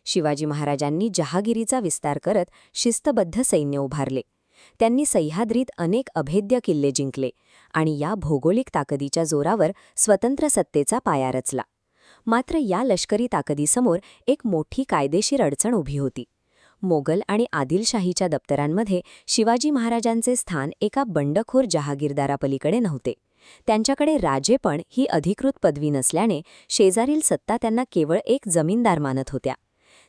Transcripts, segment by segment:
शिवाजी महाराजांनी जहागिरीचा विस्तार करत शिस्तबद्ध सैन्य उभारले. त्यांनी सह्याद्रीत अनेक अभेद्य किल्ले जिंकले आणि या भौगोलिक ताकदीच्या जोरावर स्वतंत्र सत्तेचा पाया रचला. मात्र या लष्करी ताकदीसमोर एक मोठी कायदेशीर अडचण उभी होती. मोगल आणि आदिलशाहीच्या दप्तरांमध्ये शिवाजी महाराजांचे स्थान एका बंडखोर जहागीरदारापलीकडे नव्हते. त्यांच्याकडे राजेपण ही अधिकृत पदवी नसल्याने शेजारील सत्ता त्यांना केवळ एक जमीनदार मानत होत्या.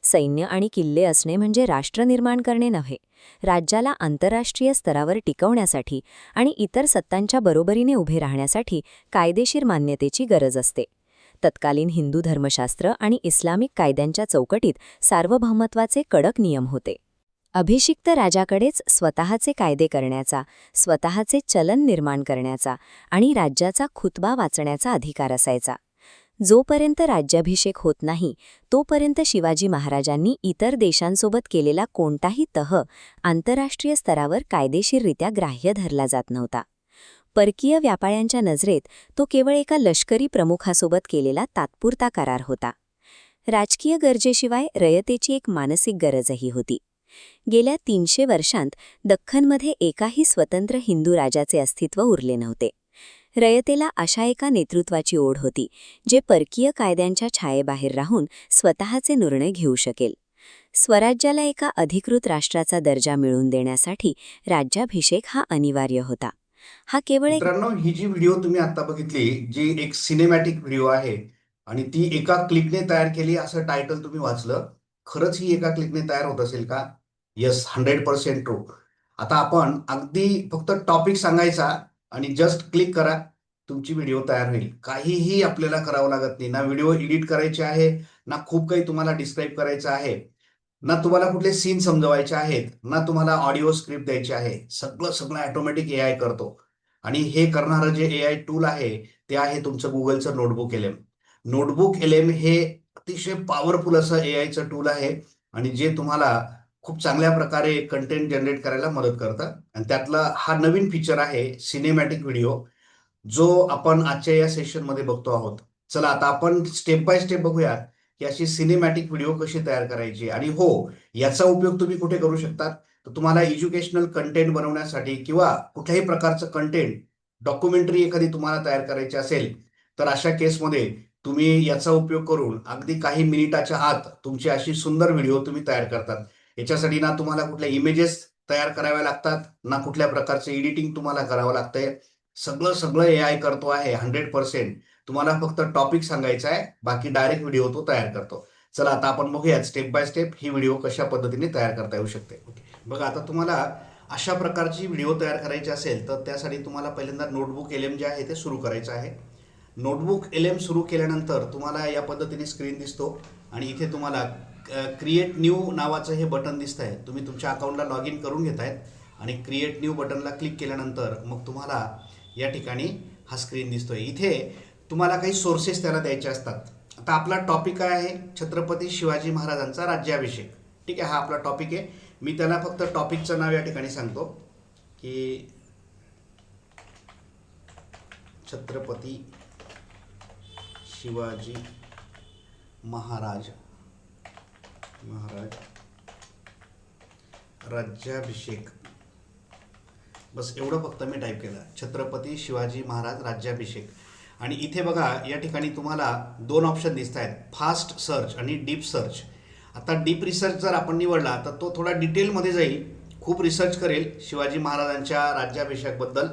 सैन्य आणि किल्ले असणे म्हणजे राष्ट्र निर्माण करणे नव्हे. राज्याला आंतरराष्ट्रीय स्तरावर टिकवण्यासाठी आणि इतर सत्तांच्या बरोबरीने उभे राहण्यासाठी कायदेशीर मान्यतेची गरज असते. तत्कालीन हिंदू धर्मशास्त्र आणि इस्लामिक कायद्यांच्या चौकटीत सार्वभौमत्वाचे कडक नियम होते. अभिषिक्त राजाकडेच स्वतःचे कायदे करण्याचा, स्वतःचे चलन निर्माण करण्याचा आणि राज्याचा खुतबा वाचण्याचा अधिकार असायचा. जोपर्यंत राज्याभिषेक होत नाही तोपर्यंत शिवाजी महाराजांनी इतर देशांसोबत केलेला कोणताही तह आंतरराष्ट्रीय स्तरावर कायदेशीररित्या ग्राह्य धरला जात नव्हता. परकीय व्यापाऱ्यांच्या नजरेत तो केवळ एका लष्करी प्रमुखासोबत केलेला तात्पुरता करार होता. राजकीय गरजेशिवाय रयतेची एक मानसिक गरजही होती. गेल्या 300 वर्षांत दख्खनमध्ये एकाही स्वतंत्र हिंदू राजाचे अस्तित्व उरले नव्हते. रयतेला अशा एका नेतृत्वाची ओढ होती जे परकीय कायद्यांच्या छायेबाहेर राहून स्वतःचे निर्णय घेऊ शकेल. स्वराज्याला एका अधिकृत राष्ट्राचा दर्जा मिळवून देण्यासाठी राज्याभिषेक हा अनिवार्य होता. हा केवळ एक मित्रांनो, ही जी व्हिडिओ तुम्ही आता बघितली, जी एक सिनेमॅटिक व्हिडिओ आहे आणि ती एका क्लिकने तयार केली असं टायटल तुम्ही वाचलं. खरंच ही एका क्लिकने तयार होत असेल का? Yes, 100% true. आता आपण अगदी फक्त टॉपिक सांगायचा आणि जस्ट क्लिक करा, तुमची व्हिडिओ तयार होईल. काहीही आपल्याला करावं लागत नाही. ना व्हिडिओ एडिट करायचे आहे, ना खूप काही तुम्हाला डिस्क्राईब करायचं आहे, ना तुम्हाला कुठले सीन समजवायचे आहेत, ना तुम्हाला ऑडिओ स्क्रिप्ट द्यायची आहे. सगळं ऑटोमॅटिक एआय करतो. आणि हे करणारं जे एआय टूल आहे ते आहे तुमचं गुगलचं नोटबुक एलएम. नोटबुक एलएम हे अतिशय पॉवरफुल असं एआयचं टूल आहे आणि जे तुम्हाला खूप चांगल्या प्रकारे कंटेंट जनरेट करायला मदत करतं. आणि त्यातला हा नवीन फीचर आहे सिनेमॅटिक व्हिडिओ, जो आपण आजच्या या सेशनमध्ये बघतो आहोत. चला आता आपण स्टेप बाय स्टेप बघूया की अशी सिनेमॅटिक व्हिडिओ कशी तयार करायची. आणि हो, याचा उपयोग तुम्ही कुठे करू शकता? तर तुम्हाला एज्युकेशनल कंटेंट बनवण्यासाठी किंवा कुठल्याही प्रकारचं कंटेंट, डॉक्युमेंटरी एखादी तुम्हाला तयार करायची असेल तर अशा केसमध्ये तुम्ही याचा उपयोग करून अगदी काही मिनिटाच्या आत तुमची अशी सुंदर व्हिडिओ तुम्ही तयार करतात. याच्यासाठी ना तुम्हाला कुठल्या इमेजेस तयार कराव्या लागतात, ना कुठल्या प्रकारचं एडिटिंग तुम्हाला करावं लागतंय. सगळं एआय करतो आहे 100%. तुम्हाला फक्त टॉपिक सांगायचा आहे, बाकी डायरेक्ट व्हिडिओ तो तयार करतो. चला आता आपण बघूयात step by step he video कशा पद्धतीने तयार करता येऊ शकते. बघा, आता तुम्हाला अशा प्रकारची व्हिडिओ तयार करायची असेल तर त्यासाठी तुम्हाला पहिल्यांदा नोटबुक एलएम जे आहे ते सुरू करायचं आहे. नोटबुक एलएम सुरू केल्यानंतर तुम्हाला या पद्धतीने स्क्रीन दिसतो आणि इथे तुम्हाला क्रिएट न्यू नावाचं हे बटन दिसत आहे. तुम्ही तुमच्या अकाउंटला लॉग इन करून घेत आहेत आणि क्रिएट न्यू बटनला क्लिक केल्यानंतर मग तुम्हाला या ठिकाणी हा स्क्रीन दिसतोय. इथे तुम्हाला काही सोर्सेस त्याला द्यायचे असतात. आता आपला टॉपिक काय आहे? छत्रपती शिवाजी महाराजांचा राज्याभिषेक. ठीक आहे, हा आपला टॉपिक आहे. मी त्याला फक्त टॉपिकचं नाव या ठिकाणी सांगतो की छत्रपती शिवाजी महाराज राज्याभिषेक. बस एवढं फक्त मी टाईप केलं, छत्रपती शिवाजी महाराज राज्याभिषेक. आणि इथे बघा या ठिकाणी तुम्हाला 2 ऑप्शन दिसत आहेत, फास्ट सर्च आणि डीप सर्च. आता डीप रिसर्च जर आपण निवडला तर तो थोडा डिटेलमध्ये जाईल, खूप रिसर्च करेल शिवाजी महाराजांच्या राज्याभिषेकाबद्दल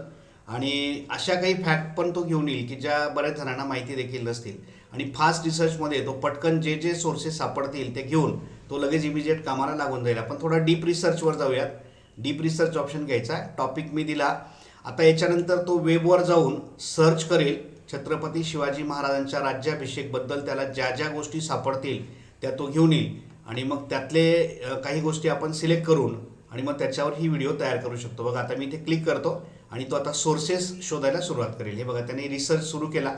आणि अशा काही फॅक्ट पण तो घेऊन येईल की ज्या बऱ्याच जणांना माहिती देखील नसतील. आणि फास्ट रिसर्चमध्ये तो पटकन जे सोर्सेस सापडतील ते घेऊन तो लगेच इमिजिएट कामाला लागून जाईल. आपण थोडा डीप रिसर्चवर जाऊयात. डीप रिसर्च ऑप्शन घ्यायचा, टॉपिक मी दिला. आता याच्यानंतर तो वेबवर जाऊन सर्च करेल छत्रपती शिवाजी महाराजांच्या राज्याभिषेकबद्दल. त्याला ज्या ज्या गोष्टी सापडतील त्या तो घेऊन येईल आणि मग त्यातले काही गोष्टी आपण सिलेक्ट करून आणि मग त्याच्यावर ही व्हिडिओ तयार करू शकतो. बघा आता मी इथे क्लिक करतो आणि तो आता सोर्सेस शोधायला सुरुवात करेल. हे बघा त्याने रिसर्च सुरू केला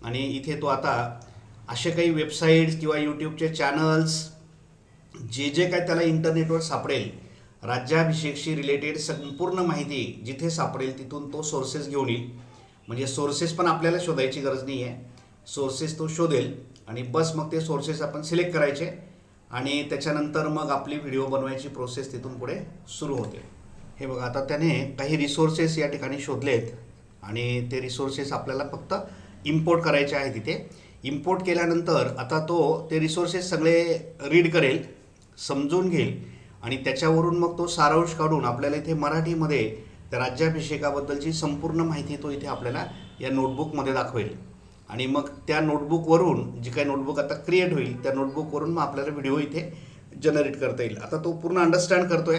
आणि इथे तो आता असे काही वेबसाईट्स किंवा यूट्यूबचे चॅनल्स जे काय त्याला इंटरनेटवर सापडेल राज्याभिषेकशी रिलेटेड संपूर्ण माहिती जिथे सापडेल तिथून तो सोर्सेस घेऊन येईल. म्हणजे सोर्सेस पण आपल्याला शोधायची गरज नाही आहे, सोर्सेस तो शोधेल आणि बस मग ते सोर्सेस आपण सिलेक्ट करायचे आणि त्याच्यानंतर मग आपली व्हिडिओ बनवायची प्रोसेस तिथून पुढे सुरू होते. हे बघा, आता त्याने काही रिसोर्सेस या ठिकाणी शोधलेत आणि ते रिसोर्सेस आपल्याला फक्त इम्पोर्ट करायचे आहे. तिथे इम्पोर्ट केल्यानंतर आता तो ते रिसोर्सेस सगळे रीड करेल, समजून घेईल आणि त्याच्यावरून मग तो सारांश काढून आपल्याला इथे मराठीमध्ये त्या राज्याभिषेकाबद्दलची संपूर्ण माहिती तो इथे आपल्याला या नोटबुकमध्ये दाखवेल. आणि मग त्या नोटबुकवरून जी काही नोटबुक आता क्रिएट होईल त्या नोटबुकवरून मग आपल्याला व्हिडिओ इथे जनरेट करता येईल. आता तो पूर्ण अंडरस्टँड करतोय,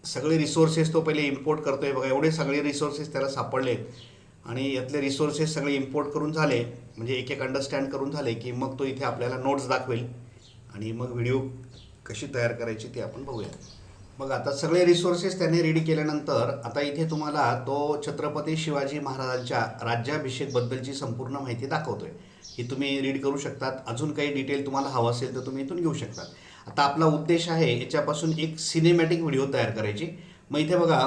सगळे रिसोर्सेस तो पहिले इम्पोर्ट करतोय. बघा, एवढे सगळे रिसोर्सेस त्याला सापडलेत आणि यातले रिसोर्सेस सगळे इम्पोर्ट करून झाले म्हणजे एक एक अंडरस्टँड करून झाले की मग तो इथे आपल्याला नोट्स दाखवेल आणि मग व्हिडिओ कशी तयार करायची ते आपण बघूया. मग आता सगळे रिसोर्सेस त्याने रेडी केल्यानंतर आता इथे तुम्हाला तो छत्रपती शिवाजी महाराजांच्या राज्याभिषेकबद्दलची संपूर्ण माहिती दाखवतोय. ही तुम्ही रीड करू शकतात. अजून काही डिटेल तुम्हाला हवं असेल तर तुम्ही इथून घेऊ शकतात. आता आपला उद्देश आहे याच्यापासून एक सिनेमॅटिक व्हिडिओ तयार करायची. मग इथे बघा,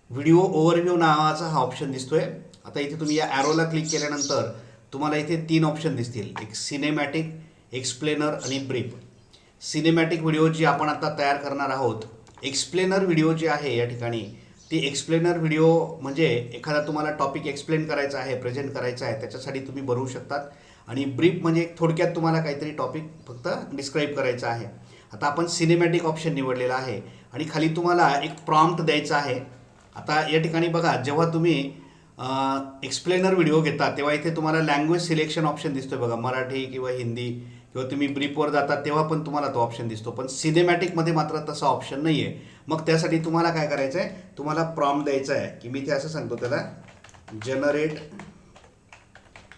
व्हिडिओ ओव्हरव्ह्यू नावाचा हा ऑप्शन दिसतोय. आता इथे तुम्ही या ॲरोला क्लिक केल्यानंतर तुम्हाला इथे 3 ऑप्शन दिसतील, एक सिनेमॅटिक, एक्सप्लेनर आणि ब्रीफ. सिनेमॅटिक व्हिडिओ जी आपण आता तयार करणार आहोत. एक्सप्लेनर व्हिडिओ जी आहे या ठिकाणी ती एक्सप्लेनर व्हिडिओ म्हणजे एखादा तुम्हाला टॉपिक एक्सप्लेन करायचा आहे, प्रेझेंट करायचा आहे, त्याच्यासाठी तुम्ही बनवू शकतात. आणि ब्रीफ म्हणजे थोडक्यात तुम्हाला काहीतरी टॉपिक फक्त डिस्क्राईब करायचा आहे. आता आपण सिनेमॅटिक ऑप्शन निवडलेला आहे आणि खाली तुम्हाला एक प्रॉम्प्ट द्यायचा आहे. आता या ठिकाणी बघा, जेव्हा तुम्ही एक्सप्लेनर व्हिडिओ घेता तेव्हा इथे तुम्हाला लँग्वेज सिलेक्शन ऑप्शन दिसतोय बघा, मराठी किंवा हिंदी, किंवा तुम्ही ब्रीफवर जाता तेव्हा पण तुम्हाला तो ऑप्शन दिसतो. पण सिनेमॅटिकमध्ये मात्र तसा ऑप्शन नाही आहे. मग त्यासाठी तुम्हाला काय करायचं आहे, तुम्हाला प्रॉम्प्ट द्यायचा आहे की मी इथे असं सांगतो त्याला, generate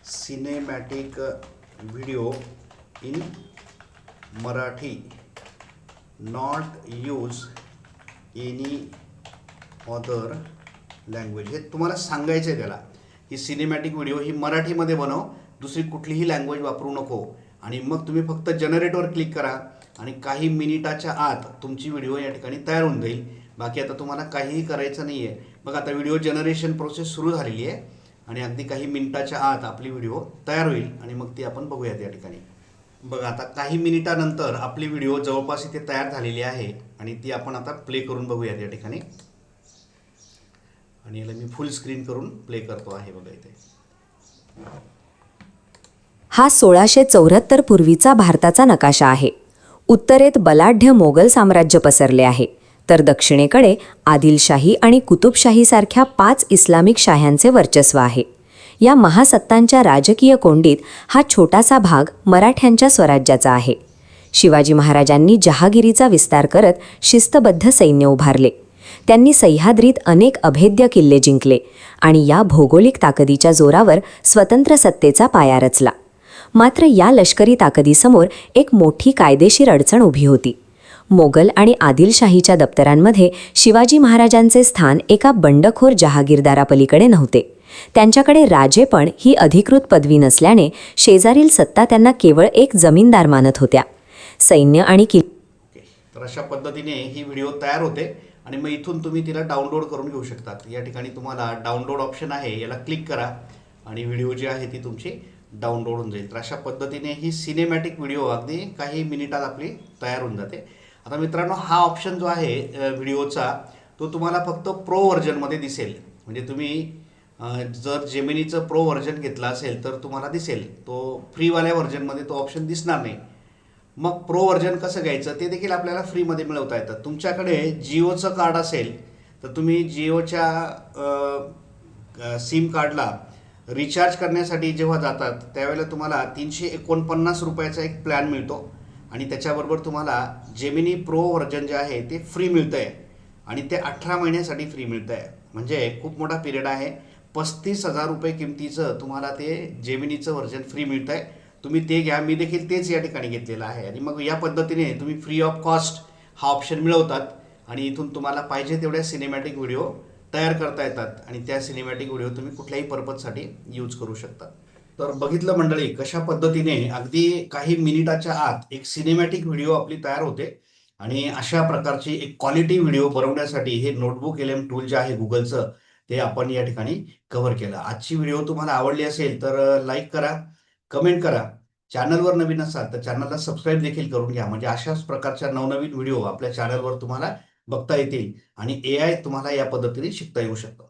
cinematic video in Marathi, not use any other language. हे तुम्हाला सांगायचं आहे त्याला की सिनेमॅटिक व्हिडिओ ही मराठीमध्ये बनव, दुसरी कुठलीही लँग्वेज वापरू नको. आणि मग तुम्ही फक्त जनरेटवर क्लिक करा आणि काही मिनिटाच्या आत तुमची व्हिडिओ या ठिकाणी तयार होऊन जाईल. बाकी आता तुम्हाला काहीही करायचं नाही आहे. मग आता व्हिडिओ जनरेशन प्रोसेस सुरू झालेली आहे आणि अगदी काही मिनिटाच्या आत आपली व्हिडिओ तयार होईल आणि मग ती आपण बघूयात या ठिकाणी. बघा, आता काही मिनिटानंतर आपली व्हिडिओ जवळपास इथे तयार झालेली आहे आणि ती आपण आता प्ले करून बघूयात या ठिकाणी. आणि याला मी फुल स्क्रीन करून प्ले करतो आहे. बघा इथे हा 1674 पूर्वीचा भारताचा नकाशा आहे. उत्तरेत बलाढ्य मोगल साम्राज्य पसरले आहे, तर दक्षिणेकडे आदिलशाही आणि कुतुबशाहीसारख्या 5 इस्लामिक शाह्यांचे वर्चस्व आहे. या महासत्तांच्या राजकीय कोंडीत हा छोटासा भाग मराठ्यांच्या स्वराज्याचा आहे. शिवाजी महाराजांनी जहागिरीचा विस्तार करत शिस्तबद्ध सैन्य उभारले. त्यांनी सह्याद्रीत अनेक अभेद्य किल्ले जिंकले आणि या भौगोलिक ताकदीच्या जोरावर स्वतंत्र सत्तेचा पाया रचला. मात्र या लष्करी ताकदीसमोर एक मोठी कायदेशीर अडचण उभी होती. मोगल आणि आदिलशाहीच्या दप्तरांमध्ये शिवाजी महाराजांचे स्थान एका बंडखोर जहागीरदारापलीकडे नव्हते. त्यांच्याकडे राजेपण ही अधिकृत पदवी नसल्याने शेजारील सत्ता त्यांना केवळ एक जमीनदार मानत होत्या. सैन्य आणि तर अशा पद्धतीने ही व्हिडिओ तयार होते आणि मग इथून तुम्ही तिला डाउनलोड करून घेऊ शकतात. या ठिकाणी तुम्हाला डाउनलोड ऑप्शन आहे, याला क्लिक करा आणि व्हिडिओ जी आहे ती तुमची डाउनलोड होऊन जाईल. तर अशा पद्धतीने ही सिनेमॅटिक व्हिडिओ अगदी काही मिनिटात आपली तयार होऊन जाते. आता मित्रांनो, हा ऑप्शन जो आहे व्हिडिओचा तो तुम्हाला फक्त प्रो व्हर्जनमध्ये दिसेल. म्हणजे तुम्ही जर जेमिनीचं प्रो व्हर्जन घेतलं असेल तर तुम्हाला दिसेल, तो फ्रीवाल्या व्हर्जनमध्ये तो ऑप्शन दिसणार नाही. मग प्रो व्हर्जन कसं घ्यायचं ते देखील आपल्याला फ्रीमध्ये मिळवता येतं. तुमच्याकडे जिओचं कार्ड असेल तर तुम्ही जिओच्या सिम कार्डला रिचार्ज करण्यासाठी जेव्हा जातात त्यावेळेला तुम्हाला 349 रुपयाचा एक प्लॅन मिळतो आणि त्याच्याबरोबर तुम्हाला जेमिनी प्रो व्हर्जन जे आहे ते फ्री मिळतं आहे आणि ते 18 महिन्यासाठी फ्री मिळतं आहे. म्हणजे खूप मोठा पिरियड आहे. 35,000 रुपये किमतीचं तुम्हाला ते जेमिनीचं व्हर्जन फ्री मिळतं आहे. तुम्ही ते घ्या. मी देखील तेच या ठिकाणी घेतलेलं आहे आणि मग या पद्धतीने तुम्ही फ्री ऑफ कॉस्ट हा ऑप्शन मिळवतात आणि इथून तुम्हाला पाहिजे तेवढ्या सिनेमॅटिक व्हिडिओ तयार करता येतात आणि त्या सिनेमॅटिक व्हिडिओ तुम्ही कुठल्याही पर्पजसाठी यूज करू शकता. तर बघितलं मंडळी, कशा पद्धतीने अगदी काही मिनिटाच्या आत एक सिनेमॅटिक व्हिडिओ आपली तयार होते. आणि अशा प्रकारची एक क्वालिटी व्हिडिओ बनवण्यासाठी हे नोटबुक LM टूल जे आहे गुगलचं ते आपण या ठिकाणी कव्हर केलं. आजची व्हिडिओ तुम्हाला आवडली असेल तर लाईक करा, कमेंट करा चॅनलवर नवीन असाल तर चॅनलला सबस्क्राईब देखील करून घ्या, म्हणजे अशाच प्रकारच्या नवनवीन व्हिडिओ आपल्या चॅनलवर तुम्हाला बघता येतील आणि AI तुम्हाला या पद्धतीने शिकता येऊ शकतं.